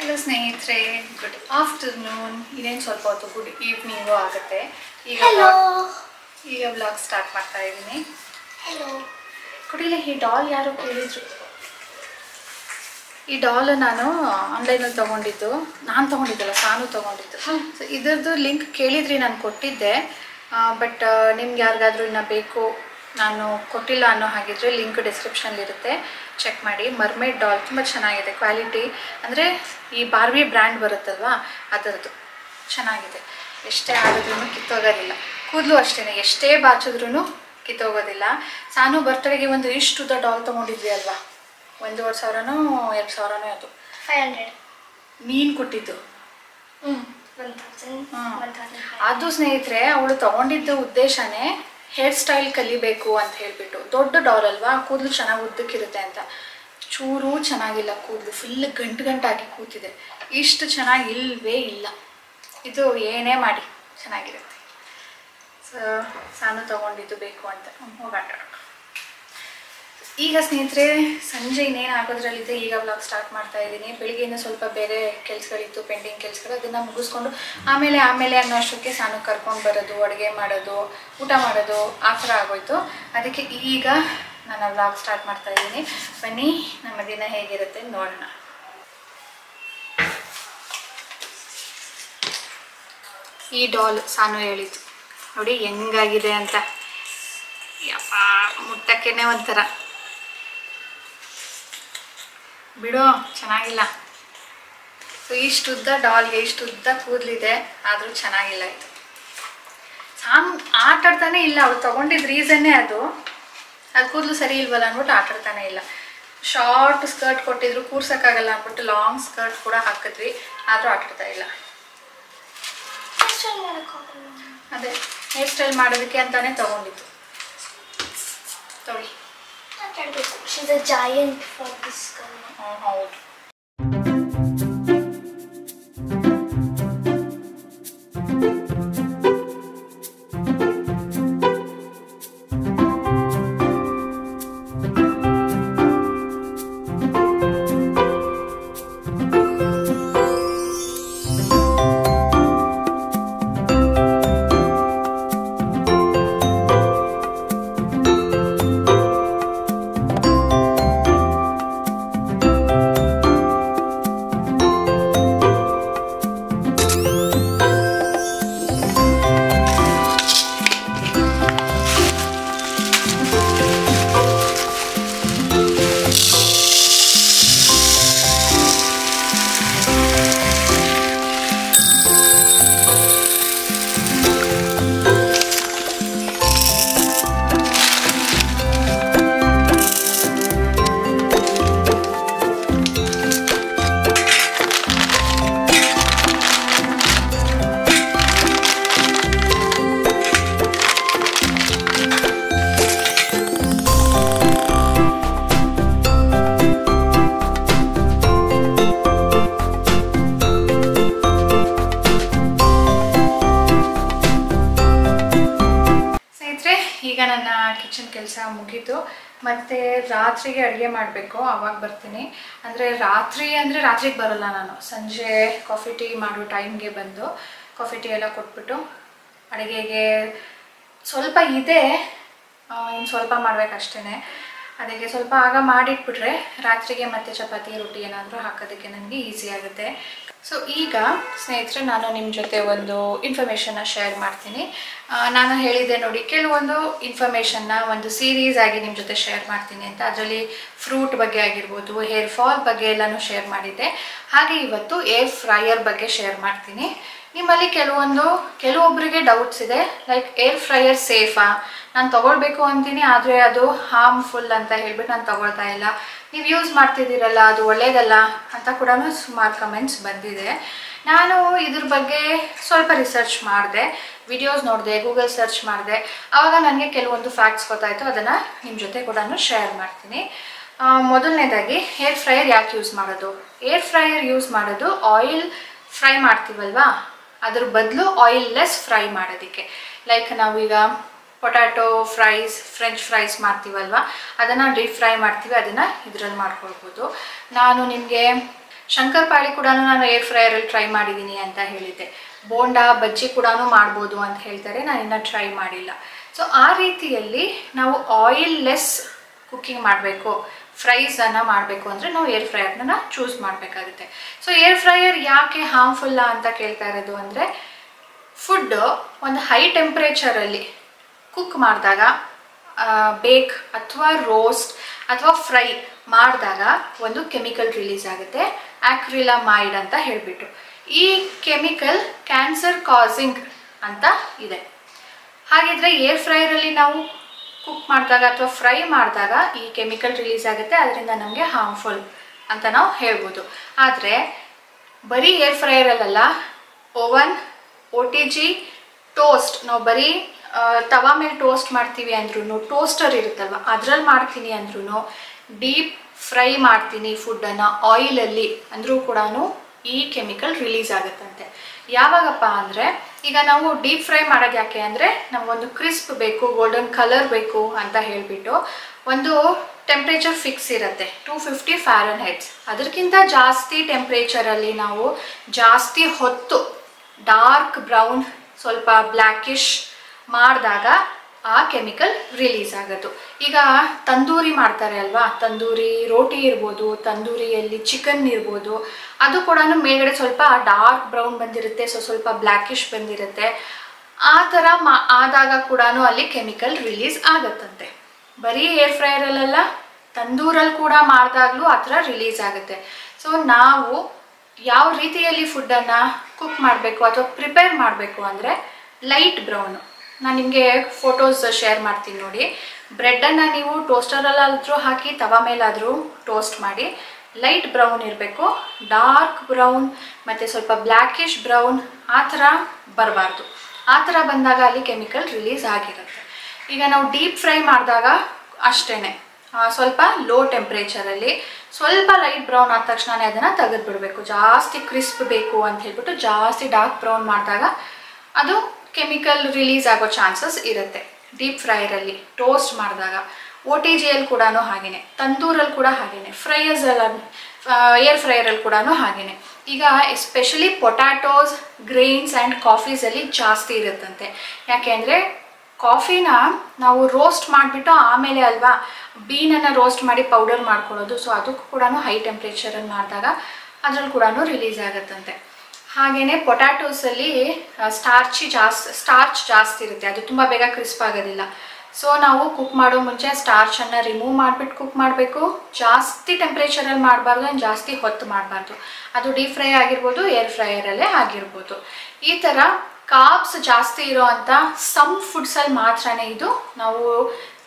Hello ಸ್ನೇಹಿತರೆ, good afternoon. ಇನ್ನೇನು ಸ್ವಲ್ಪ ಹೊತ್ತು ಗುಡ್ ಈವ್ನಿಂಗು ಆಗುತ್ತೆ. ಈಗ ವ್ಲಾಗ್ ಸ್ಟಾರ್ಟ್ ಮಾಡ್ತಾ ಇದ್ದೀನಿ. ಕುಡಿಲ್ಲ, ಈ ಡಾಲ್ ಯಾರು ಕೇಳಿದ್ರು. ಈ ಡಾಲ್ ನಾನು ಆನ್ಲೈನಲ್ಲಿ ತೊಗೊಂಡಿದ್ದು. ನಾನು ತೊಗೊಂಡಿದ್ದಲ್ಲ, ಸಾನು ತೊಗೊಂಡಿದ್ದು. ಸೊ ಇದರದ್ದು ಲಿಂಕ್ ಕೇಳಿದ್ರಿ, ನಾನು ಕೊಟ್ಟಿದ್ದೆ. ಬಟ್ ನಿಮ್ಗೆ ಯಾರಿಗಾದ್ರೂ ಇನ್ನೂ ಬೇಕು, ನಾನು ಕೊಟ್ಟಿಲ್ಲ ಅನ್ನೋ ಹಾಗಿದ್ರೆ ಲಿಂಕ್ ಡಿಸ್ಕ್ರಿಪ್ಷನ್ಲಿರುತ್ತೆ, ಚೆಕ್ ಮಾಡಿ. ಮರ್ಮೇಡ್ ಡಾಲ್ ತುಂಬ ಚೆನ್ನಾಗಿದೆ, ಕ್ವಾಲಿಟಿ ಅಂದರೆ ಈ ಬಾರ್ಬಿ ಬ್ರ್ಯಾಂಡ್ ಬರುತ್ತಲ್ವ ಅದರದ್ದು ಚೆನ್ನಾಗಿದೆ. ಎಷ್ಟೇ ಆಡಿದ್ರೂ ಕಿತ್ತೋಗೋದಿಲ್ಲ. ಕೂದಲು ಅಷ್ಟೇ, ಎಷ್ಟೇ ಬಾಚಿದ್ರೂ ಕಿತ್ತೋಗೋದಿಲ್ಲ. ಸಾನು ಬರ್ತಡೆಗೆ ಒಂದು ಇಷ್ಟುದ ಡಾಲ್ ತೊಗೊಂಡಿದ್ವಿ ಅಲ್ವಾ, 1,500ನೋ 2,000ನೋ ಅದು 500 ನೀನು ಕೊಟ್ಟಿದ್ದು. 1000 ಅದು ಸ್ನೇಹಿತರೆ, ಅವಳು ತೊಗೊಂಡಿದ್ದ ಉದ್ದೇಶನೇ ಹೇರ್ ಸ್ಟೈಲ್ ಕಲಿಬೇಕು ಅಂತ ಹೇಳಿಬಿಟ್ಟು. ದೊಡ್ಡ ಡಾಲ್ ಅಲ್ವಾ, ಕೂದಲು ಚೆನ್ನಾಗಿ ಉದ್ದಕ್ಕಿರುತ್ತೆ ಅಂತ. ಚೂರು ಚೆನ್ನಾಗಿಲ್ಲ, ಕೂದಲು ಫುಲ್ ಗಂಟಾಗಿ ಕೂತಿದೆ. ಇಷ್ಟು ಚೆನ್ನಾಗಿ ಇಲ್ಲವೇ ಇಲ್ಲ. ಇದು ಏನೇ ಮಾಡಿ ಚೆನ್ನಾಗಿರುತ್ತೆ. ಸೊ ಸಾನು ತೊಗೊಂಡಿದ್ದು ಬೇಕು ಅಂತ ಹೋಗಾಟ. ಈಗ ಸ್ನೇಹಿತರೆ, ಸಂಜೆ ಇನ್ನೇನು ಆಗೋದ್ರಲ್ಲಿದೆ. ಈಗ ವ್ಲಾಗ್ ಸ್ಟಾರ್ಟ್ ಮಾಡ್ತಾ ಇದ್ದೀನಿ. ಬೆಳಿಗ್ಗೆಯಿಂದ ಸ್ವಲ್ಪ ಬೇರೆ ಕೆಲಸಗಳಿತ್ತು, ಪೆಂಡಿಂಗ್ ಕೆಲಸಗಳು, ಅದನ್ನು ಮುಗಿಸ್ಕೊಂಡು ಆಮೇಲೆ ಅನ್ನೋ ಅಷ್ಟಕ್ಕೆ ಸಾನು ಕರ್ಕೊಂಡು ಬರೋದು, ಅಡುಗೆ ಮಾಡೋದು, ಊಟ ಮಾಡೋದು ಆ ಥರ ಆಗೋಯ್ತು. ಅದಕ್ಕೆ ಈಗ ನಾನು ವ್ಲಾಗ್ ಸ್ಟಾರ್ಟ್ ಮಾಡ್ತಾ ಇದ್ದೀನಿ. ಬನ್ನಿ, ನಮ್ಮ ದಿನ ಹೇಗಿರುತ್ತೆ ನೋಡೋಣ. ಈ ಡಾಲ್ ಸಾನು ಹೇಳಿದ್ದು ನೋಡಿ ಹೆಂಗಾಗಿದೆ ಅಂತ. ಯಪ್ಪ, ಮುಟ್ಟಕ್ಕೇನೆ ಒಂಥರ ಬಿಡೋ, ಚೆನ್ನಾಗಿಲ್ಲ. ಸೊ ಇಷ್ಟುದ್ದ ಡಾಲ್ಗೆ ಇಷ್ಟುದ್ದ ಕೂದಲಿದೆ, ಆದರೂ ಚೆನ್ನಾಗಿಲ್ಲ ಇದು. ಸಾನು ಆಟಾಡ್ತಾನೆ ಇಲ್ಲ. ಅವಳು ತೊಗೊಂಡಿದ್ದ ರೀಸನ್ನೇ ಅದು ಕೂದಲು ಸರಿ ಇಲ್ವಲ್ಲ ಅಂದ್ಬಿಟ್ಟು ಆಟಾಡ್ತಾನೆ ಇಲ್ಲ. ಶಾರ್ಟ್ ಸ್ಕರ್ಟ್ ಕೊಟ್ಟಿದ್ರು, ಕೂರ್ಸೋಕ್ಕಾಗಲ್ಲ ಅಂದ್ಬಿಟ್ಟು ಲಾಂಗ್ ಸ್ಕರ್ಟ್ ಕೂಡ ಹಾಕಿದ್ವಿ, ಆದರೂ ಆಟಾಡ್ತಾ ಇಲ್ಲ. ಅದೇ ಹೇರ್ ಸ್ಟೈಲ್ ಮಾಡೋದಕ್ಕೆ ಅಂತಾನೆ ತೊಗೊಂಡಿದ್ದು. ತೊಳಿ. She's a giant for this girl. ಹೌದು. ಈಗ ನನ್ನ ಕಿಚನ್ ಕೆಲಸ ಮುಗೀತು. ಮತ್ತು ರಾತ್ರಿಗೆ ಅಡುಗೆ ಮಾಡಬೇಕು, ಆವಾಗ ಬರ್ತೀನಿ. ಅಂದರೆ ರಾತ್ರಿಗೆ ಬರೋಲ್ಲ ನಾನು. ಸಂಜೆ ಕಾಫಿ ಟೀ ಮಾಡೋ ಟೈಮ್ಗೆ ಬಂದು ಕಾಫಿ ಟೀ ಎಲ್ಲ ಕೊಟ್ಬಿಟ್ಟು ಅಡುಗೆಗೆ ಸ್ವಲ್ಪ ಇದೆ, ಇನ್ನು ಸ್ವಲ್ಪ ಮಾಡಬೇಕಷ್ಟೇ. ಅದಕ್ಕೆ ಸ್ವಲ್ಪ ಆಗ ಮಾಡಿಟ್ಬಿಟ್ರೆ ರಾತ್ರಿಗೆ ಮತ್ತೆ ಚಪಾತಿ ರೊಟ್ಟಿ ಏನಾದರೂ ಹಾಕೋದಕ್ಕೆ ನನಗೆ ಈಸಿ ಆಗುತ್ತೆ. ಸೊ ಈಗ ಸ್ನೇಹಿತರೆ, ನಾನು ನಿಮ್ಮ ಜೊತೆ ಒಂದು ಇನ್ಫಾರ್ಮೇಷನ್ನ ಶೇರ್ ಮಾಡ್ತೀನಿ. ನಾನು ಹೇಳಿದ್ದೆ ನೋಡಿ, ಕೆಲವೊಂದು ಇನ್ಫಾರ್ಮೇಷನ್ನ ಒಂದು ಸೀರೀಸ್ ಆಗಿ ನಿಮ್ಮ ಜೊತೆ ಶೇರ್ ಮಾಡ್ತೀನಿ ಅಂತ. ಅದರಲ್ಲಿ ಫ್ರೂಟ್ ಬಗ್ಗೆ ಆಗಿರ್ಬೋದು, ಹೇರ್ ಫಾಲ್ ಬಗ್ಗೆ ಎಲ್ಲನೂ ಶೇರ್ ಮಾಡಿದ್ದೆ. ಹಾಗೆ ಇವತ್ತು ಏರ್ ಫ್ರೈಯರ್ ಬಗ್ಗೆ ಶೇರ್ ಮಾಡ್ತೀನಿ. ನಿಮ್ಮಲ್ಲಿ ಕೆಲವೊಬ್ಬರಿಗೆ ಡೌಟ್ಸ್ ಇದೆ, ಲೈಕ್ ಏರ್ ಫ್ರೈಯರ್ ಸೇಫಾ, ನಾನು ತೊಗೊಳ್ಬೇಕು ಅಂತೀನಿ ಆದರೆ ಅದು ಹಾರ್ಮ್ಫುಲ್ ಅಂತ ಹೇಳ್ಬಿಟ್ಟು ನಾನು ತೊಗೊಳ್ತಾ ಇಲ್ಲ, ನೀವು ಯೂಸ್ ಮಾಡ್ತಿದ್ದೀರಲ್ಲ ಅದು ಒಳ್ಳೇದಲ್ಲ ಅಂತ ಕೂಡ ಸುಮಾರು ಕಮೆಂಟ್ಸ್ ಬಂದಿದೆ. ನಾನು ಇದ್ರ ಬಗ್ಗೆ ಸ್ವಲ್ಪ ರಿಸರ್ಚ್ ಮಾಡಿದೆ, ವಿಡಿಯೋಸ್ ನೋಡಿದೆ, ಗೂಗಲ್ ಸರ್ಚ್ ಮಾಡಿದೆ. ಆವಾಗ ನನಗೆ ಕೆಲವೊಂದು ಫ್ಯಾಕ್ಟ್ಸ್ ಗೊತ್ತಾಯಿತು, ಅದನ್ನು ನಿಮ್ಮ ಜೊತೆ ಕೂಡ ಶೇರ್ ಮಾಡ್ತೀನಿ. ಮೊದಲನೇದಾಗಿ ಏರ್ ಫ್ರೈಯರ್ ಯಾಕೆ ಯೂಸ್ ಮಾಡೋದು? ಏರ್ ಫ್ರೈಯರ್ ಯೂಸ್ ಮಾಡೋದು ಆಯಿಲ್ ಫ್ರೈ ಮಾಡ್ತೀವಲ್ವಾ, ಅದ್ರ ಬದಲು ಆಯಿಲ್ ಲೆಸ್ ಫ್ರೈ ಮಾಡೋದಕ್ಕೆ. ಲೈಕ್ ನಾವೀಗ ಪೊಟ್ಯಾಟೊ ಫ್ರೈಸ್, ಫ್ರೆಂಚ್ ಫ್ರೈಸ್ ಮಾಡ್ತೀವಲ್ವ, ಅದನ್ನು ಡೀಪ್ ಫ್ರೈ ಮಾಡ್ತೀವಿ, ಅದನ್ನು ಇದರಲ್ಲಿ ಮಾಡ್ಕೊಳ್ಬೋದು. ನಾನು ನಿಮಗೆ ಶಂಕರಪಾಳಿ ಕೂಡ ನಾನು ಏರ್ ಫ್ರೈಯರಲ್ಲಿ ಟ್ರೈ ಮಾಡಿದ್ದೀನಿ ಅಂತ ಹೇಳಿದ್ದೆ. ಬೋಂಡಾ ಬಜ್ಜಿ ಕೂಡ ಮಾಡ್ಬೋದು ಅಂತ ಹೇಳ್ತಾರೆ, ನಾನು ಇನ್ನೂ ಟ್ರೈ ಮಾಡಿಲ್ಲ. ಸೊ ಆ ರೀತಿಯಲ್ಲಿ ನಾವು ಆಯಿಲ್ ಲೆಸ್ ಕುಕ್ಕಿಂಗ್ ಮಾಡಬೇಕು, ಫ್ರೈಸನ್ನು ಮಾಡಬೇಕು ಅಂದರೆ ನಾವು ಏರ್ ಫ್ರೈಯರ್ನ ಚೂಸ್ ಮಾಡಬೇಕಾಗುತ್ತೆ. ಸೊ ಏರ್ ಫ್ರೈಯರ್ ಯಾಕೆ ಹಾರ್ಮ್ಫುಲ್ಲ ಅಂತ ಕೇಳ್ತಾ ಇರೋದು ಅಂದರೆ, ಫುಡ್ಡು ಒಂದು ಹೈ ಟೆಂಪ್ರೇಚರಲ್ಲಿ ಕುಕ್ ಮಾಡಿದಾಗ, ಬೇಕ್ ಅಥವಾ ರೋಸ್ಟ್ ಅಥವಾ ಫ್ರೈ ಮಾಡಿದಾಗ ಒಂದು ಕೆಮಿಕಲ್ ರಿಲೀಸ್ ಆಗುತ್ತೆ, ಆಕ್ರಿಲಾಮೈಡ್ ಅಂತ ಹೇಳಿಬಿಟ್ಟು. ಈ ಕೆಮಿಕಲ್ ಕ್ಯಾನ್ಸರ್ ಕಾಸಿಂಗ್ ಅಂತ ಇದೆ. ಹಾಗಿದ್ರೆ ಏರ್ ಫ್ರೈಯರಲ್ಲಿ ನಾವು ಕುಕ್ ಮಾಡಿದಾಗ ಅಥವಾ ಫ್ರೈ ಮಾಡಿದಾಗ ಈ ಕೆಮಿಕಲ್ ರಿಲೀಸ್ ಆಗುತ್ತೆ, ಅದರಿಂದ ನಮಗೆ ಹಾರ್ಮ್ಫುಲ್ ಅಂತ ನಾವು ಹೇಳ್ಬೋದು. ಆದರೆ ಬರೀ ಏರ್ ಫ್ರೈಯರಲ್ಲ, ಓವನ್, OTG, ಟೋಸ್ಟ್, ನಾವು ಬರೀ ತವಾ ಮೇಲೆ ಟೋಸ್ಟ್ ಮಾಡ್ತೀವಿ ಅಂದ್ರೂ, ಟೋಸ್ಟರ್ ಇರುತ್ತಲ್ವ ಅದರಲ್ಲಿ ಮಾಡ್ತೀನಿ ಅಂದ್ರೂ, ಡೀಪ್ ಫ್ರೈ ಮಾಡ್ತೀನಿ ಫುಡ್ಡನ್ನು ಆಯಿಲಲ್ಲಿ ಅಂದರೂ ಕೂಡ ಈ ಕೆಮಿಕಲ್ ರಿಲೀಸ್ ಆಗುತ್ತಂತೆ. ಯಾವಾಗಪ್ಪ ಅಂದರೆ, ಈಗ ನಾವು ಡೀಪ್ ಫ್ರೈ ಮಾಡೋದು ಯಾಕೆ ಅಂದರೆ, ನಮಗೊಂದು ಕ್ರಿಸ್ಪ್ ಬೇಕು, ಗೋಲ್ಡನ್ ಕಲರ್ ಬೇಕು ಅಂತ ಹೇಳಿಬಿಟ್ಟು ಒಂದು ಟೆಂಪ್ರೇಚರ್ ಫಿಕ್ಸ್ ಇರುತ್ತೆ, 250 Fahrenheit. ಅದಕ್ಕಿಂತ ಜಾಸ್ತಿ ಟೆಂಪ್ರೇಚರಲ್ಲಿ ನಾವು ಜಾಸ್ತಿ ಹೊತ್ತು ಡಾರ್ಕ್ ಬ್ರೌನ್, ಸ್ವಲ್ಪ ಬ್ಲ್ಯಾಕಿಶ್ ಮಾಡಿದಾಗ ಆ ಕೆಮಿಕಲ್ ರಿಲೀಸ್ ಆಗೋದು. ಈಗ ತಂದೂರಿ ಮಾಡ್ತಾರೆ ಅಲ್ವಾ, ತಂದೂರಿ ರೋಟಿ ಇರ್ಬೋದು, ತಂದೂರಿಯಲ್ಲಿ ಚಿಕನ್ ಇರ್ಬೋದು, ಅದು ಕೂಡ ಮೇಲ್ಗಡೆ ಸ್ವಲ್ಪ ಡಾರ್ಕ್ ಬ್ರೌನ್ ಬಂದಿರುತ್ತೆ, ಸ್ವಲ್ಪ ಬ್ಲ್ಯಾಕಿಶ್ ಬಂದಿರುತ್ತೆ. ಆ ಥರ ಆದಾಗ ಕೂಡ ಅಲ್ಲಿ ಕೆಮಿಕಲ್ ರಿಲೀಸ್ ಆಗುತ್ತಂತೆ. ಬರೀ ಏರ್ ಫ್ರೈಯರಲ್ಲ, ತಂದೂರಲ್ಲಿ ಕೂಡ ಮಾಡಿದಾಗಲೂ ಆ ಥರ ರಿಲೀಸ್ ಆಗುತ್ತೆ. ಸೊ ನಾವು ಯಾವ ರೀತಿಯಲ್ಲಿ ಫುಡ್ಡನ್ನು ಕುಕ್ ಮಾಡಬೇಕು ಅಥವಾ ಪ್ರಿಪೇರ್ ಮಾಡಬೇಕು ಅಂದರೆ, ಲೈಟ್ ಬ್ರೌನು. ನಾನು ನಿಮಗೆ ಫೋಟೋಸ್ ಶೇರ್ ಮಾಡ್ತೀನಿ ನೋಡಿ. ಬ್ರೆಡ್ಡನ್ನು ನೀವು ಟೋಸ್ಟರಲ್ಲಾದರೂ ಹಾಕಿ ತವಾ ಮೇಲಾದರೂ ಟೋಸ್ಟ್ ಮಾಡಿ, ಲೈಟ್ ಬ್ರೌನ್ ಇರಬೇಕು, ಡಾರ್ಕ್ ಬ್ರೌನ್ ಮತ್ತು ಸ್ವಲ್ಪ ಬ್ಲ್ಯಾಕಿಶ್ ಬ್ರೌನ್ ಆ ಥರ ಬರಬಾರ್ದು. ಆ ಥರ ಬಂದಾಗ ಅಲ್ಲಿ ಕೆಮಿಕಲ್ ರಿಲೀಸ್ ಆಗಿರುತ್ತೆ. ಈಗ ನಾವು ಡೀಪ್ ಫ್ರೈ ಮಾಡಿದಾಗ ಅಷ್ಟೇ, ಸ್ವಲ್ಪ ಲೋ ಟೆಂಪ್ರೇಚರಲ್ಲಿ ಸ್ವಲ್ಪ ಲೈಟ್ ಬ್ರೌನ್ ಆದ ತಕ್ಷಣ ಅದನ್ನು ತೆಗೆದುಬಿಡಬೇಕು. ಜಾಸ್ತಿ ಕ್ರಿಸ್ಪ್ ಬೇಕು ಅಂತ ಹೇಳ್ಬಿಟ್ಟು ಜಾಸ್ತಿ ಡಾರ್ಕ್ ಬ್ರೌನ್ ಮಾಡಿದಾಗ ಅದು ಕೆಮಿಕಲ್ ರಿಲೀಸ್ ಆಗೋ ಚಾನ್ಸಸ್ ಇರುತ್ತೆ. ಡೀಪ್ ಫ್ರೈಯರಲ್ಲಿ ಟೋಸ್ಟ್ ಮಾಡಿದಾಗ, OTGಯಲ್ಲಿ ಕೂಡ ಹಾಗೇನೆ, ತಂದೂರಲ್ಲಿ ಕೂಡ ಹಾಗೇನೆ, ಏರ್ ಫ್ರೈಯರಲ್ಲಿ ಕೂಡ ಹಾಗೇನೆ. ಈಗ ಎಸ್ಪೆಷಲಿ ಪೊಟ್ಯಾಟೋಸ್, ಗ್ರೇನ್ಸ್ ಆ್ಯಂಡ್ ಕಾಫೀಸಲ್ಲಿ ಜಾಸ್ತಿ ಇರುತ್ತಂತೆ. ಯಾಕೆ ಅಂದರೆ, ಕಾಫಿನ ನಾವು ರೋಸ್ಟ್ ಮಾಡಿಬಿಟ್ಟು ಆಮೇಲೆ ಅಲ್ವಾ ಬೀನನ್ನು ರೋಸ್ಟ್ ಮಾಡಿ ಪೌಡರ್ ಮಾಡ್ಕೊಳ್ಳೋದು. ಸೊ ಅದಕ್ಕೂ ಕೂಡ ಹೈ ಟೆಂಪ್ರೇಚರಲ್ಲಿ ಮಾಡಿದಾಗ ಅದರಲ್ಲಿ ಕೂಡ ರಿಲೀಸ್ ಆಗುತ್ತಂತೆ. ಹಾಗೆಯೇ ಪೊಟ್ಯಾಟೋಸಲ್ಲಿ ಸ್ಟಾರ್ಚ್ ಜಾಸ್ತಿ ಇರುತ್ತೆ, ಅದು ತುಂಬ ಬೇಗ ಕ್ರಿಸ್ಪ್ ಆಗೋದಿಲ್ಲ. ಸೊ ನಾವು ಕುಕ್ ಮಾಡೋ ಮುಂಚೆ ಸ್ಟಾರ್ಚನ್ನು ರಿಮೂವ್ ಮಾಡಿಬಿಟ್ಟು ಕುಕ್ ಮಾಡಬೇಕು. ಜಾಸ್ತಿ ಟೆಂಪ್ರೇಚರಲ್ಲಿ ಮಾಡಬಾರ್ದು, ಆ್ಯಂಡ್ ಜಾಸ್ತಿ ಹೊತ್ತು ಮಾಡಬಾರ್ದು. ಅದು ಡೀಪ್ ಫ್ರೈ ಆಗಿರ್ಬೋದು, ಏರ್ ಫ್ರೈಯರಲ್ಲೇ ಆಗಿರ್ಬೋದು. ಈ ಥರ ಕಾರ್ಬ್ಸ್ ಜಾಸ್ತಿ ಇರೋ ಅಂಥ ಸಮ್ ಫುಡ್ಸಲ್ಲಿ ಮಾತ್ರನೇ ಇದು ನಾವು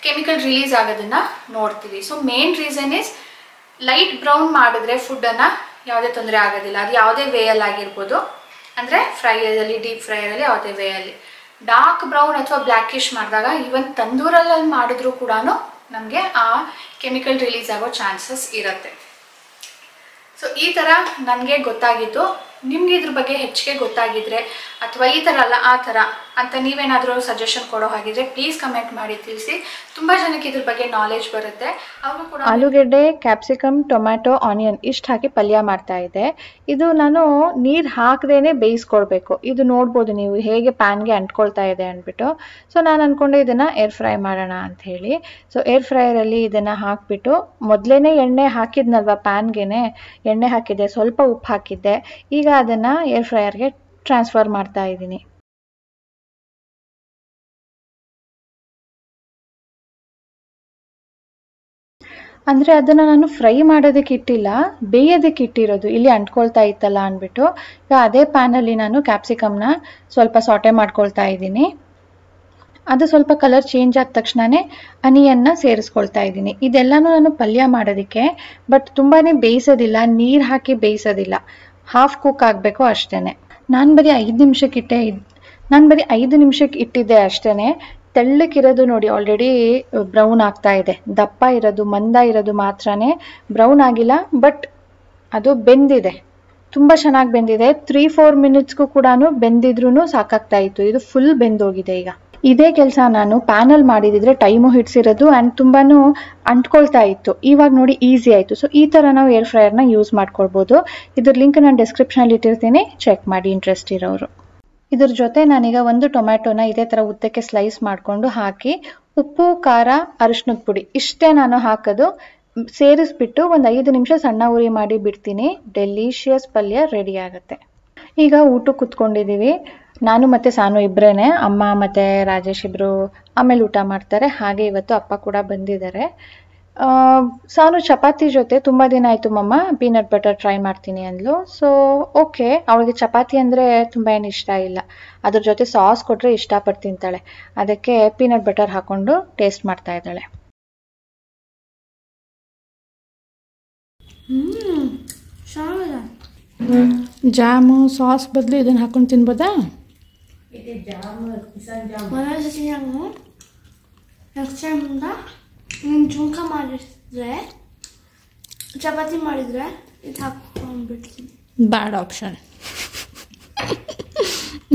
ಕೆಮಿಕಲ್ ರಿಲೀಸ್ ಆಗೋದನ್ನು ನೋಡ್ತೀವಿ. So main reason is, light brown ಮಾಡಿದ್ರೆ ಫುಡ್ಡನ್ನು ಯಾವುದೇ ತೊಂದರೆ ಆಗೋದಿಲ್ಲ, ಅದು ಯಾವುದೇ ವೇಯಲ್ಲಿ ಆಗಿರ್ಬೋದು. ಅಂದರೆ ಫ್ರೈಯಲ್ಲಿ, ಡೀಪ್ ಫ್ರೈಯರಲ್ಲಿ ಯಾವುದೇ ವೇಯಲ್ಲಿ. ಡಾರ್ಕ್ ಬ್ರೌನ್ ಅಥವಾ ಬ್ಲ್ಯಾಕಿಶ್ ಮಾಡಿದಾಗ, ಈವನ್ ತಂದೂರಲ್ಲಿ ಮಾಡಿದ್ರೂ ಕೂಡ ನಮಗೆ ಆ ಕೆಮಿಕಲ್ ರಿಲೀಸ್ ಆಗೋ ಚಾನ್ಸಸ್ ಇರುತ್ತೆ. ಸೊ ಈ ಥರ ನನಗೆ ಗೊತ್ತಾಗಿದ್ದು. ನಿಮಗೆ ಇದ್ರ ಬಗ್ಗೆ ಹೆಚ್ಚಿಗೆ ಗೊತ್ತಾಗಿದ್ರೆ, ಅಥವಾ ಈ ಥರ ಅಲ್ಲ ಆ ಥರ ಅಂತ ನೀವೇನಾದರೂ ಸಜೆಷನ್ ಕೊಡೋ ಹಾಗಿದ್ರೆ ಪ್ಲೀಸ್ ಕಮೆಂಟ್ ಮಾಡಿ ತಿಳಿಸಿ. ತುಂಬ ಜನಕ್ಕೆ ಇದ್ರ ಬಗ್ಗೆ ನಾಲೆಜ್ ಬರುತ್ತೆ. ಅವರು ಕೂಡ ಆಲೂಗೆಡ್ಡೆ, ಕ್ಯಾಪ್ಸಿಕಮ್, ಟೊಮ್ಯಾಟೊ, ಆನಿಯನ್ ಇಷ್ಟು ಹಾಕಿ ಪಲ್ಯ ಮಾಡ್ತಾ ಇದ್ದೆ. ಇದು ನಾನು ನೀರು ಹಾಕದೇನೆ ಬೇಯಿಸ್ಕೊಳ್ಬೇಕು. ಇದು ನೋಡ್ಬೋದು ನೀವು ಹೇಗೆ ಪ್ಯಾನ್ಗೆ ಅಂಟ್ಕೊಳ್ತಾ ಇದೆ ಅಂದ್ಬಿಟ್ಟು. ಸೊ ನಾನು ಅಂದ್ಕೊಂಡೆ ಇದನ್ನು ಏರ್ ಫ್ರೈ ಮಾಡೋಣ ಅಂತ ಹೇಳಿ. ಸೊ ಏರ್ ಫ್ರೈಯರಲ್ಲಿ ಇದನ್ನು ಹಾಕಿಬಿಟ್ಟು, ಮೊದಲೇ ಎಣ್ಣೆ ಹಾಕಿದ್ನಲ್ವ, ಪ್ಯಾನ್ಗೆ ಎಣ್ಣೆ ಹಾಕಿದ್ದೆ, ಸ್ವಲ್ಪ ಉಪ್ಪು ಹಾಕಿದ್ದೆ. ಈಗ ಅದನ್ನು ಏರ್ ಫ್ರೈಯರ್ಗೆ ಟ್ರಾನ್ಸ್ಫರ್ ಮಾಡ್ತಾ ಇದ್ದೀನಿ. ಅಂದರೆ ಅದನ್ನು ನಾನು ಫ್ರೈ ಮಾಡೋದಕ್ಕೆ ಇಟ್ಟಿಲ್ಲ, ಬೇಯೋದಕ್ಕೆ ಇಟ್ಟಿರೋದು. ಇಲ್ಲಿ ಅಂಟ್ಕೊಳ್ತಾ ಇತ್ತಲ್ಲ ಅಂದ್ಬಿಟ್ಟು ಈಗ ಅದೇ ಪ್ಯಾನಲ್ಲಿ ನಾನು ಕ್ಯಾಪ್ಸಿಕಮ್ನ ಸ್ವಲ್ಪ ಸಾಟೆ ಮಾಡ್ಕೊಳ್ತಾ ಇದ್ದೀನಿ. ಅದು ಸ್ವಲ್ಪ ಕಲರ್ ಚೇಂಜ್ ಆದ ತಕ್ಷಣವೇ ಅನಿಯನ್ನ ಸೇರಿಸ್ಕೊಳ್ತಾ ಇದ್ದೀನಿ. ಇದೆಲ್ಲನೂ ನಾನು ಪಲ್ಯ ಮಾಡೋದಕ್ಕೆ, ಬಟ್ ತುಂಬಾ ಬೇಯಿಸೋದಿಲ್ಲ, ನೀರು ಹಾಕಿ ಬೇಯಿಸೋದಿಲ್ಲ, ಹಾಫ್ ಕುಕ್ ಆಗಬೇಕು ಅಷ್ಟೇ. ನಾನು ಬರೀ 5 ನಿಮಿಷಕ್ಕೆ ಇಟ್ಟಿದ್ದೆ ಅಷ್ಟೇ. ತೆಳ್ಳಕ್ಕಿರೋದು ನೋಡಿ ಆಲ್ರೆಡಿ ಬ್ರೌನ್ ಆಗ್ತಾ ಇದೆ. ದಪ್ಪ ಇರೋದು, ಮಂದ ಇರೋದು ಮಾತ್ರನೇ ಬ್ರೌನ್ ಆಗಿಲ್ಲ, ಬಟ್ ಅದು ಬೆಂದಿದೆ, ತುಂಬ ಚೆನ್ನಾಗಿ ಬೆಂದಿದೆ. 3-4 ಮಿನಿಟ್ಸ್ಗೂ ಕೂಡ ಬೆಂದಿದ್ರೂ ಸಾಕಾಗ್ತಾ ಇತ್ತು. ಇದು ಫುಲ್ ಬೆಂದೋಗಿದೆ. ಈಗ ಇದೇ ಕೆಲಸ ನಾನು ಪ್ಯಾನಲ್ಲಿ ಮಾಡಿದಿದ್ರೆ ಟೈಮು ಹಿಡ್ಸಿರೋದು ಆ್ಯಂಡ್ ತುಂಬಾನು ಅಂಟ್ಕೊಳ್ತಾ ಇತ್ತು. ಇವಾಗ ನೋಡಿ ಈಸಿ ಆಯಿತು. ಸೊ ಈ ಥರ ನಾವು ಏರ್ ಫ್ರೈಯರ್ನ ಯೂಸ್ ಮಾಡ್ಕೊಳ್ಬೋದು. ಇದ್ರ ಲಿಂಕ್ ನಾನು ಡಿಸ್ಕ್ರಿಪ್ಷನಲ್ಲಿ ಇಟ್ಟಿರ್ತೀನಿ, ಚೆಕ್ ಮಾಡಿ ಇಂಟ್ರೆಸ್ಟ್ ಇರೋರು. ಇದ್ರ ಜೊತೆ ನಾನೀಗ ಒಂದು ಟೊಮ್ಯಾಟೊನ ಇದೇ ಥರ ಉದ್ದಕ್ಕೆ ಸ್ಲೈಸ್ ಮಾಡಿಕೊಂಡು ಹಾಕಿ ಉಪ್ಪು, ಖಾರ, ಅರಿಶಿನದ ಪುಡಿ ಇಷ್ಟೇ ನಾನು ಹಾಕೋದು. ಸೇರಿಸ್ಬಿಟ್ಟು ಒಂದು 5 ನಿಮಿಷ ಸಣ್ಣ ಉರಿ ಮಾಡಿ ಬಿಡ್ತೀನಿ. ಡೆಲಿಷಿಯಸ್ ಪಲ್ಯ ರೆಡಿ ಆಗುತ್ತೆ. ಈಗ ಊಟಕ್ಕೆ ಕುತ್ಕೊಂಡಿದ್ದೀವಿ. ನಾನು ಮತ್ತು ಸಾನು ಇಬ್ಬರೇನೆ, ಅಮ್ಮ ಮತ್ತು ರಾಜೇಶ್ ಇಬ್ಬರು ಆಮೇಲೆ ಊಟ ಮಾಡ್ತಾರೆ. ಹಾಗೆ ಇವತ್ತು ಅಪ್ಪ ಕೂಡ ಬಂದಿದ್ದಾರೆ. ಸಾನು ಚಪಾತಿ ಜೊತೆ ತುಂಬ ದಿನ ಆಯಿತು ಮಮ್ಮ ಪೀನಟ್ ಬಟರ್ ಟ್ರೈ ಮಾಡ್ತೀನಿ ಅಂದ್ಲು. ಸೊ ಓಕೆ, ಅವಳಿಗೆ ಚಪಾತಿ ಅಂದರೆ ತುಂಬ ಏನು ಇಷ್ಟ ಇಲ್ಲ, ಅದ್ರ ಜೊತೆ ಸಾಸ್ ಕೊಟ್ಟರೆ ಇಷ್ಟಪಟ್ಟು ತಿಂತಾಳೆ. ಅದಕ್ಕೆ ಪೀನಟ್ ಬಟರ್ ಹಾಕ್ಕೊಂಡು ಟೇಸ್ಟ್ ಮಾಡ್ತಾ ಇದ್ದಾಳೆ. ಜಾಮು ಸಾಸ್ ಬದಲು ಇದನ್ನು ಹಾಕೊಂಡು ತಿನ್ಬೋದಾ? ನೆಕ್ಸ್ಟ್ ಟೈಮಿಂದ ನೀನು ಜುಂಕ ಮಾಡಿದ್ರೆ ಚಪಾತಿ ಮಾಡಿದರೆ ಇದು ಹಾಕೊಂಡ್ಬಿಡ್ತೀನಿ. ಬ್ಯಾಡ್ ಆಪ್ಷನ್.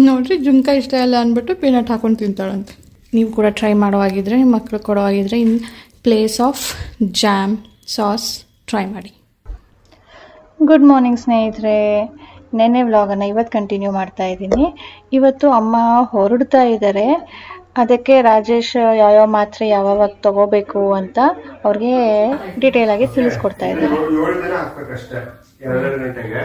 ನೋಡ್ರಿ, ಜುಂಕ ಇಷ್ಟ ಇಲ್ಲ ಅಂದ್ಬಿಟ್ಟು ಪೀನಟ್ ಹಾಕೊಂಡು ತಿಂತಾಳಂತೆ. ನೀವು ಕೂಡ ಟ್ರೈ ಮಾಡೋವಾಗಿದ್ರೆ, ನಿಮ್ಮ ಮಕ್ಕಳು ಕೊಡೋವಾಗಿದ್ರೆ in place of jam sauce try ಮಾಡಿ. ಗುಡ್ ಮಾರ್ನಿಂಗ್ ಸ್ನೇಹಿತರೆ. ನೆನ್ನೆ ವ್ಲಾಗನ್ನು ಇವತ್ತು ಕಂಟಿನ್ಯೂ ಮಾಡ್ತಾ ಇದ್ದೀನಿ. ಇವತ್ತು ಅಮ್ಮ ಹೊರಡ್ತಾ ಇದ್ದಾರೆ. ಅದಕ್ಕೆ ರಾಜೇಶ್ ಯಾವ್ಯಾವ ಮಾತ್ರೆ ಯಾವಾಗ ತಗೋಬೇಕು ಅಂತ ಅವ್ರಿಗೆ ಡೀಟೇಲ್ ಆಗಿ ತಿಳಿಸ್ಕೊಡ್ತಾ ಇದ್ದಾರೆ. 7 ದಿನ ಹಾಕ್ಬೇಕಷ್ಟೇ, 2 ಗಂಟೆಗೆ.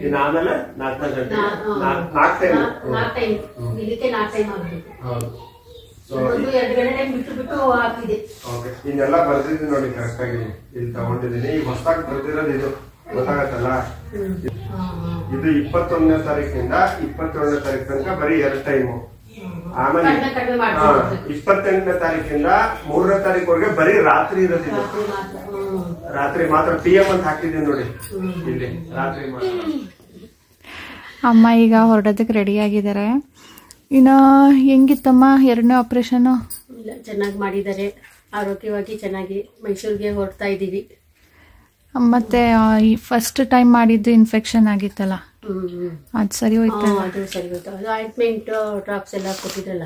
ಇನ್ನಾದ್ಮೇಲೆ 4 ಗಂಟೆ 4 ಟೈಮ್ ಇದಕ್ಕೆ 4 ಟೈಮ್ ಆಗಬೇಕು. ಹೌದು. ಸೊ 2 ಗಂಟೆ ಟೈಮ್ ಬಿಟ್ಟು ಹಾಕಿದೆ. ಓಕೆ, ಇನ್ನೆಲ್ಲ ಬರ್ದಿದ್ದೀನಿ ನೋಡಿ ಕರೆಕ್ಟ್ ಆಗಿ ಇಲ್ಲಿ ತಗೊಂಡಿದ್ದೀನಿ. ಈಗ ಹೊಸದಾಗಿ ಬರ್ದಿರೋದು ಇದು ಗೊತ್ತಾಗತ್ತಲ್ಲ. ಇದು 21ನೇ ತಾರೀಕಿಂದ 27ನೇ ತಾರೀಕು ತನಕ ಬರೀ 2 ಟೈಮು. ಆಮೇಲೆ 28ನೇ ತಾರೀಕಿಂದ 3ನೇ ತಾರೀಕುವರೆಗೆ ಬರೀ ರಾತ್ರಿ ಇರೋದಿಲ್ಲ. ರಾತ್ರಿ ಮಾತ್ರ PM ಅಂತ ಹಾಕಿದ್ದೀನಿ ನೋಡಿ ಇಲ್ಲಿ, ರಾತ್ರಿ ಮಾತ್ರ. ಅಮ್ಮ ಈಗ ಹೊರಡೋದಕ್ಕೆ ರೆಡಿ ಆಗಿದ್ದಾರೆ. ಇನ್ನು ಹೆಂಗಿತ್ತಮ್ಮ 2ನೇ ಆಪರೇಷನ್? ಇಲ್ಲ, ಚೆನ್ನಾಗಿ ಮಾಡಿದ್ದಾರೆ, ಆರೋಗ್ಯವಾಗಿ ಚೆನ್ನಾಗಿ. ಮೈಸೂರಿಗೆ ಹೊರಡ್ತಾ ಇದ್ದೀವಿ. ಮತ್ತೆ ಈ ಫಸ್ಟ್ ಟೈಮ್ ಮಾಡಿದ್ದು ಇನ್ಫೆಕ್ಷನ್ ಆಗಿತ್ತಲ್ಲ, ಅದು ಸರಿ ಹೋಯ್ತು? ಅದು ಸರಿ ಹೋಯ್ತು. ಅದು ಆಯಿಂಟ್ಮೆಂಟ್ ಡ್ರಾಪ್ಸ್ ಎಲ್ಲ ಕೊಟ್ಟಿದ್ರಲ್ಲ,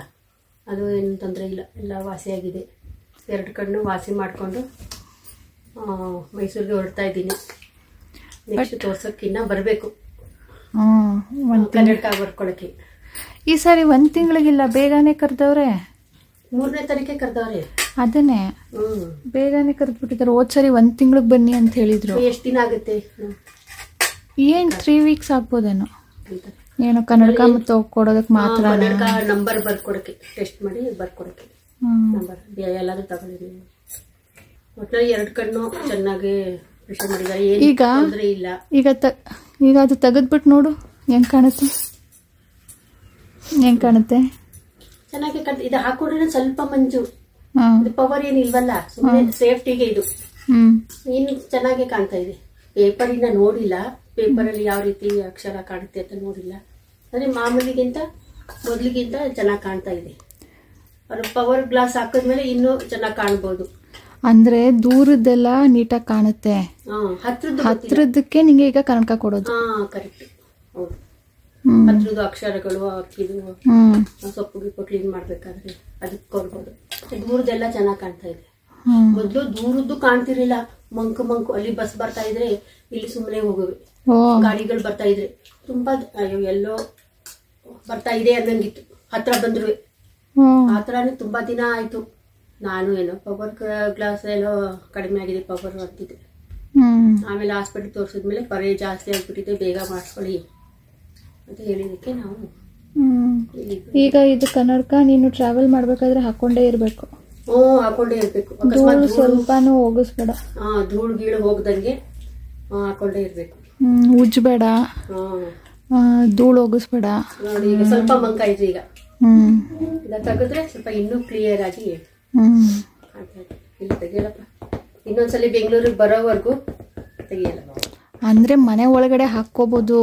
ಅದು ಏನು ತೊಂದರೆ ಇಲ್ಲ, ಎಲ್ಲ ವಾಸಿಯಾಗಿದೆ. 2 ಕಣ್ಣು ವಾಸಿ ಮಾಡಿಕೊಂಡು ಮೈಸೂರಿಗೆ ಹೊರಡ್ತಾ ಇದ್ದೀನಿ. ನೆಕ್ಸ್ಟ್ ತೋರ್ಸೋಕ್ಕಿನ್ನ ಬರಬೇಕು, ಕನ್ನಡಕ ಬರ್ಕೊಳಕ್ಕೆ. ಈ ಸಾರಿ 1 ತಿಂಗಳಿಗಿಲ್ಲ, ಬೇಗನೆ ಕರೆದವ್ರೆ. 3ನೇ ತಾರೀಕೆ ಕರೆದವ್ರೆ. ಅದನ್ನೇ ಬೇಗನೆ ಕರೆದ್ಬಿಟ್ಟಿದ್ದಾರೆ. ಹೋದ್ಸರಿ 1 ತಿಂಗಳಿಗೆ ಬನ್ನಿ ಅಂತ ಹೇಳಿದ್ರು. ಎಷ್ಟು ದಿನ ಆಗುತ್ತೆ? ಏನ್ 3 ವೀಕ್ಸ್ ಆಗ್ಬೋದೇನೋ. ಏನೋ ಕನ್ನಡಕ ಮತ್ತು ಕೊಡೋದಕ್ಕೆ ಮಾತ್ರ, ಕನ್ನಡಕ ನಂಬರ್ ಬರ್ಕೊಡಕ್ಕೆ, ಟೆಸ್ಟ್ ಮಾಡಿ ಬರ್ಕೊಡಕ್ಕೆ ನಂಬರ್ ಎಲ್ಲಾದ್ರೂ ತಗೊಂಡಿದ್ದೀನಿ. ಒಟ್ನಲ್ಲಿ 2 ಕಣ್ಣು ಚೆನ್ನಾಗಿ ವಿಷಯ ಮಾಡಿದ್ದಾರೆ, ಏನು ತೊಂದರೆ ಇಲ್ಲ. ಈಗ ಅದು ತೆಗೆದ್ಬಿಟ್ಟು ನೋಡು ಹೆಂಗ್ ಕಾಣುತ್ತೆ, ಹೆಂಗ್ ಕಾಣುತ್ತೆ. ಚೆನ್ನಾಗಿ ಇದು ಹಾಕೊಂಡ್ರೆ ಸ್ವಲ್ಪ ಮಂಜು, ಪವರ್ ಏನಿಲ್ವಲ್ಲ, ಸುಮ್ಮನೆ ಸೇಫ್ಟಿಗೆ ಇದು. ಇನ್ನು ಚೆನ್ನಾಗಿ ಕಾಣ್ತಾ ಇದೆ. ಪೇಪರ್ ಇಂದ ನೋಡಿಲ್ಲ, ಪೇಪರ್ ಅಲ್ಲಿ ಯಾವ ರೀತಿ ಅಕ್ಷರ ಕಾಣುತ್ತೆ ಅಂತ ನೋಡಿಲ್ಲ. ಅಂದ್ರೆ ಮಾಮೂಲಿಗಿಂತ ಮೊದ್ಲಿಗಿಂತ ಚೆನ್ನಾಗಿ ಕಾಣ್ತಾ ಇದೆ. ಅವ್ರು ಪವರ್ ಗ್ಲಾಸ್ ಹಾಕಿದ್ಮೇಲೆ ಇನ್ನೂ ಚೆನ್ನಾಗಿ ಕಾಣ್ಬೋದು. ಅಂದ್ರೆ ದೂರದ್ದೆಲ್ಲ ನೀಟಾಗಿ ಕಾಣುತ್ತೆ, ಹತ್ರದಕ್ಕೆ ನಿಂಗೆ ಈಗ ಕನ್ನಡಕ ಕೊಡೋದು. ಕರೆಕ್ಟ್, ಹೌದು. ಹತ್ರದ್ದು ಅಕ್ಷರಗಳು ಹಾಕಿದ್ದು ಸೊಪ್ಪು ಗಿಪ್ಪು ಕ್ಲೀನ್ ಮಾಡ್ಬೇಕಾದ್ರೆ ಅದಕ್ಕೆ ಕೊಡ್ಬೋದು. ದೂರದೆಲ್ಲ ಚೆನ್ನಾಗಿ ಕಾಣ್ತಾ ಇದೆ. ಮೊದ್ಲು ದೂರದ್ದು ಕಾಣ್ತಿರ್ಲಿಲ್ಲ, ಮಂಕು ಅಲ್ಲಿ ಬಸ್ ಬರ್ತಾ ಇದ್ರೆ ಇಲ್ಲಿ ಸುಮ್ಮನೆ ಹೋಗುವೆ, ಗಾಡಿಗಳು ಬರ್ತಾ ಇದ್ರೆ ತುಂಬಾ ಎಲ್ಲೋ ಬರ್ತಾ ಇದೆ ಅನ್ನಂಗಿತ್ತು. ಹತ್ರ ಬಂದ್ರು ಆತರಾನೇ ತುಂಬಾ ದಿನ ಆಯ್ತು. ನಾನು ಏನೋ ಪವರ್ ಗ್ಲಾಸ್ ಏನೋ ಕಡಿಮೆ ಆಗಿದೆ ಪವರ್ ಅಂತಿದ್ದೆ. ಆಮೇಲೆ ಹಾಸ್ಪಿಟಲ್ ತೋರಿಸಿದ್ಮೇಲೆ ಪರೇ ಜಾಸ್ತಿ ಆಗ್ಬಿಟ್ಟಿದೆ, ಬೇಗ ಮಾಡಿಸ್ಕೊಳ್ಳಿ ಅಂತ ಹೇಳಿದಕ್ಕೆ ನಾವು ಈಗ ಇದು ಕನ್ನಡಕ ನೀನು ಟ್ರಾವೆಲ್ ಮಾಡ್ಬೇಕಾದ್ರೆ ಹಾಕೊಂಡೇ ಇರ್ಬೇಕು. ಹಾಕೊಂಡೇ ಇರ್ಬೇಕು, ಸ್ವಲ್ಪನೂ ಹೋಗಿಸ್ಬೇಡ. ಧೂಳು ಗೀಳು ಹೋಗ್ದಂಗೆ ಹಾಕೊಂಡೇ ಇರ್ಬೇಕು. ಉಜ್ಬೇಡ, ಧೂಳು ಹೋಗಿಸ್ಬೇಡ. ನೋಡಿ ಈಗ ಸ್ವಲ್ಪ ಮಂಕಾಯ್ತು. ಈಗ ಈಗ ತೆಗೆದ್ರೆ ಸ್ವಲ್ಪ ಇನ್ನೂ ಕ್ಲಿಯರ್ ಆಗಿ ಇಲ್ಲಿ ತೆಗಿಯಲ್ಲಪ್ಪ. ಇನ್ನೊಂದ್ಸಲಿ ಬೆಂಗಳೂರಿಗೆ ಬರೋವರೆಗೂ ತೆಗಿಯಲ್ಲ. ಅಂದ್ರೆ ಮನೆ ಒಳಗಡೆ ಹಾಕೋಬಹುದು,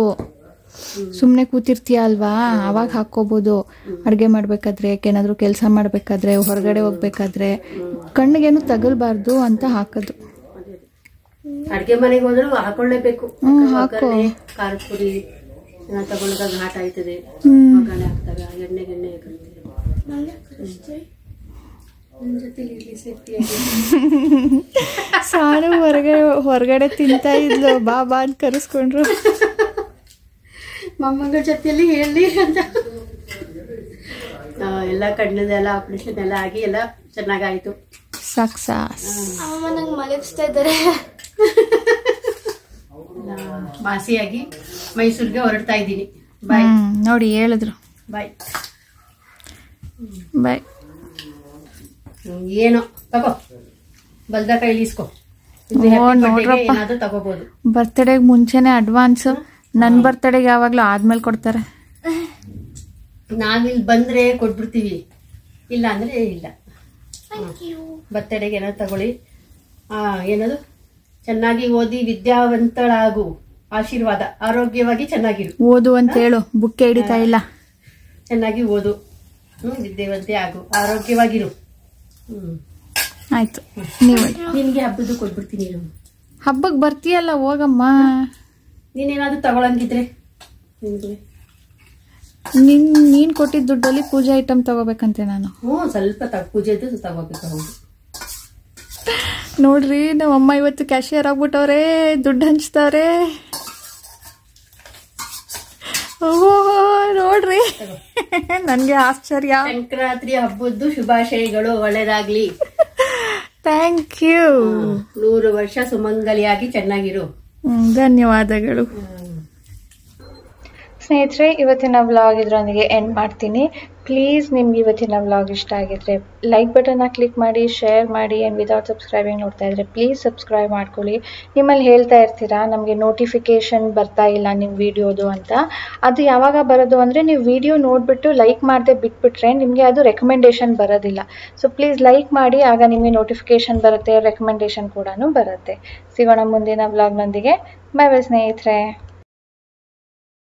ಸುಮ್ನೆ ಕೂತಿರ್ತೀಯ ಅಲ್ವಾ, ಅವಾಗ ಹಾಕೋಬಹುದು. ಅಡ್ಗೆ ಮಾಡ್ಬೇಕಾದ್ರೆ, ಏನಾದ್ರು ಕೆಲಸ ಮಾಡ್ಬೇಕಾದ್ರೆ, ಹೊರಗಡೆ ಹೋಗ್ಬೇಕಾದ್ರೆ ಕಣ್ಣಿಗೇನು ತಗಲ್ಬಾರ್ದು ಅಂತ ಹಾಕೋದು. ಅಡ್ಗೆ ಮನೆಗೆ ಹೋದ್ರು ಹಾಕೊಳ್ಳೇಬೇಕು. ಖಾರದ ಪುಡಿ ತಗೊಂಡಾಗ ಘಾಟ್ ಆಯ್ತದೆ, ಒಗ್ಗರಣೆ ಹಾಕ್ದಾಗ ಎಣ್ಣೆ ನನ್ನ ಜೊತೆಲಿ ಇರ್ಲಿ ಸೇಫ್ಟಿಯಾಗಿ. ಸಾನು ಹೊರಗಡೆ ತಿಂತಾ ಇದ್ಲು, ಬಾ ಅಂತ ಕರೆಸ್ಕೊಂಡ್ರು. ಮೊಮ್ಮಗಳ ಜೊತೆಯಲ್ಲಿ ಹೇಳಿ ಅಂತ. ಎಲ್ಲ ಕಣ್ಣದೆಲ್ಲ ಆಪರೇಷನ್ ಎಲ್ಲ ಆಗಿ ಎಲ್ಲ ಚೆನ್ನಾಗಾಯ್ತು. ಸಕ್ಸಸ್. ಅಮ್ಮ ನಂಗೆ ಮಲಗಿಸ್ತಾ ಇದ್ದಾರೆ. ಮಾಸಿಯಾಗಿ ಮೈಸೂರಿಗೆ ಹೊರಡ್ತಾ ಇದ್ದೀನಿ. ಬಾಯ್. ನೋಡಿ ಹೇಳಿದ್ರು ಬಾಯ್ ಬಾಯ್. ಏನೋ ತಗೋ, ಬಲ್ದ ಕೈಲಿ ಇಸ್ಕೋ. ನೋಡ್ರಪ್ಪ, ಏನಾದ್ರೂ ತಗೋಬಹುದು. ಬರ್ತ್ಡೇಗೆ ಮುಂಚೆನೆ ಅಡ್ವಾನ್ಸ್. ನನ್ನ ಬರ್ತ್ಡೇಗೆ ಯಾವಾಗ್ಲೂ ಆದ್ಮೇಲೆ ಕೊಡ್ತಾರೆ. ನಾವಿಲ್ಲಿ ಬಂದ್ರೆ ಕೊಟ್ಬಿಡ್ತೀವಿ, ಇಲ್ಲ ಅಂದ್ರೆ ಇಲ್ಲ. ಬರ್ತ್ಡೇಗೆ ಏನಾದ್ರು ತಗೊಳ್ಳಿ. ಏನದು, ಚೆನ್ನಾಗಿ ಓದಿ ವಿದ್ಯಾವಂತಳಾಗು, ಆಶೀರ್ವಾದ, ಆರೋಗ್ಯವಾಗಿ ಚೆನ್ನಾಗಿರು. ಓದು ಅಂತ ಹೇಳು, ಬುಕ್ಕೆ ಹಿಡಿತಾ ಇಲ್ಲ. ಚೆನ್ನಾಗಿ ಓದು, ವಿದ್ಯಾವಂತೆ ಆಗು, ಆರೋಗ್ಯವಾಗಿರು. ಆಯ್ತು, ನೀವು ನಿನ್ಗೆ ಹಬ್ಬದ್ದು ಕೊಟ್ಬಿಡ್ತೀನಿ. ಹಬ್ಬಕ್ಕೆ ಬರ್ತೀಯಲ್ಲ, ಹೋಗಮ್ಮ. ನೀನೇನಾದ್ರೂ ತಗೊಳಂಗಿದ್ರೆ ನಿನ್ಗೆ. ನೀನ್ ಕೊಟ್ಟಿದ್ದ ದುಡ್ಡಲ್ಲಿ ಪೂಜೆ ಐಟಮ್ ತಗೋಬೇಕಂತೆ ನಾನು. ಸ್ವಲ್ಪ ಪೂಜೆದು ತಗೋಬೇಕು. ಹೌದು ನೋಡ್ರಿ, ನಮ್ಮ ಅಮ್ಮ ಇವತ್ತು ಕ್ಯಾಶಿಯರ್ ಆಗ್ಬಿಟ್ಟವ್ರೆ, ದುಡ್ಡು ಹಂಚ್ತವ್ರೆ. ಓಹೋ ನೋಡ್ರಿ, ನನ್ಗೆ ಆಶ್ಚರ್ಯ. ಸಂಕ್ರಾಂತಿ ಹಬ್ಬದ್ದು ಶುಭಾಶಯಗಳು, ಒಳ್ಳೇದಾಗ್ಲಿ. Thank you. 100 ವರ್ಷ ಸುಮಂಗಲಿಯಾಗಿ ಚೆನ್ನಾಗಿರು. ಧನ್ಯವಾದಗಳು. ಸ್ನೇಹಿತರೆ, ಇವತ್ತಿನ ವ್ಲಾಗ್ ಇದರೊಂದಿಗೆ ಎಂಡ್ ಮಾಡ್ತೀನಿ. ಪ್ಲೀಸ್ ನಿಮ್ಗೆ ಇವತ್ತಿನ ವ್ಲಾಗ್ ಇಷ್ಟ ಆಗಿದ್ರೆ ಲೈಕ್ ಬಟನ್ನ ಕ್ಲಿಕ್ ಮಾಡಿ, ಶೇರ್ ಮಾಡಿ. ಆ್ಯಂಡ್ ವಿದೌಟ್ ಸಬ್ಸ್ಕ್ರೈಬಿಂಗ್ ನೋಡ್ತಾ ಇದ್ರೆ ಪ್ಲೀಸ್ ಸಬ್ಸ್ಕ್ರೈಬ್ ಮಾಡ್ಕೊಳ್ಳಿ. ನಿಮ್ಮಲ್ಲಿ ಹೇಳ್ತಾ ಇರ್ತೀರಾ ನಮಗೆ ನೋಟಿಫಿಕೇಷನ್ ಬರ್ತಾ ಇಲ್ಲ ನಿಮ್ಮ ವಿಡಿಯೋದು ಅಂತ. ಅದು ಯಾವಾಗ ಬರೋದು ಅಂದರೆ, ನೀವು ವಿಡಿಯೋ ನೋಡಿಬಿಟ್ಟು ಲೈಕ್ ಮಾಡದೆ ಬಿಟ್ಬಿಟ್ರೆ ನಿಮಗೆ ಅದು ರೆಕಮೆಂಡೇಷನ್ ಬರೋದಿಲ್ಲ. ಸೊ ಪ್ಲೀಸ್ ಲೈಕ್ ಮಾಡಿ, ಆಗ ನಿಮಗೆ ನೋಟಿಫಿಕೇಷನ್ ಬರುತ್ತೆ, ರೆಕಮೆಂಡೇಷನ್ ಕೂಡ ಬರುತ್ತೆ. ಸಿಗೋಣ ಮುಂದಿನ ವ್ಲಾಗ್ನೊಂದಿಗೆ. ಬೈ ಬೈ ಸ್ನೇಹಿತರೆ.